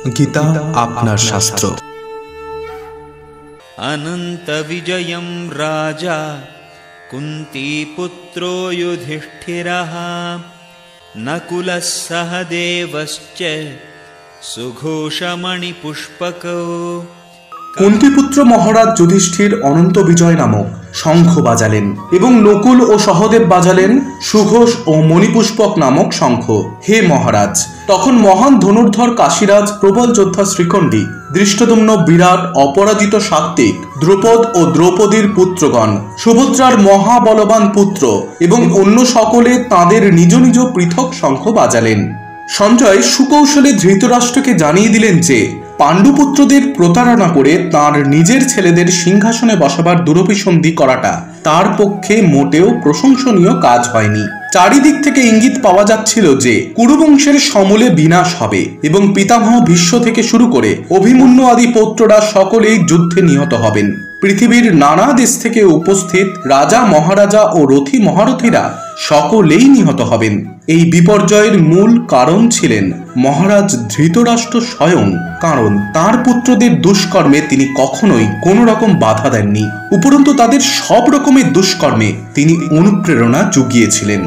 গীতা আপনার শাস্ত্র। অনন্ত বিজয়ম রাজা কুন্তীপুত্রো যুধিষ্ঠিরঃ নকুলঃ সহ দেবশ্চ সুঘোষমণিপুষ্পকো। কুন্তীপুত্র মহারাজ যুধিষ্ঠির অনন্ত বিজয় নামক শঙ্খ বাজালেন এবং নকুল ও সহদেব বাজালেন সুঘোষ ও মণিপুষ্পক নামক শঙ্খ। হে মহারাজ, তখন মহান ধনুর্ধর কাশীরাজ, প্রবল যোদ্ধা শ্রীখণ্ডী, দৃষ্টদ্যুম্ন বিরাট অপরাজিত সাত্ত্বিক, দ্রুপদ ও দ্রৌপদীর পুত্রগণ, সুভদ্রার মহাবলবান পুত্র এবং অন্য সকলে তাঁদের নিজ নিজ পৃথক শঙ্খ বাজালেন। সঞ্জয় সুকৌশলে ধৃতরাষ্ট্রকে জানিয়ে দিলেন যে পাণ্ডুপুত্রদের প্রতারণা করে তার নিজের ছেলেদের সিংহাসনে বসাবার দুরভিসন্ধি করাটা তার পক্ষে মোটেও প্রশংসনীয় কাজ হয়নি। চারিদিক থেকে ইঙ্গিত পাওয়া যাচ্ছিল যে কুরুবংশের সমূলে বিনাশ হবে এবং পিতামহ ভীষ্ম থেকে শুরু করে অভিমন্যু আদি পৌত্ররা সকলেই যুদ্ধে নিহত হবেন। পৃথিবীর নানা দেশ থেকে উপস্থিত রাজা মহারাজা ও রথী মহারথীরা সকলেই নিহত হবেন। এই বিপর্যয়ের মূল কারণ ছিলেন মহারাজ ধৃতরাষ্ট্র স্বয়ং, কারণ তার পুত্রদের দুষ্কর্মে তিনি কখনোই কোনো রকম বাধা দেননি, উপরন্তু তাদের সব রকমের দুষ্কর্মে তিনি অনুপ্রেরণা জুগিয়েছিলেন।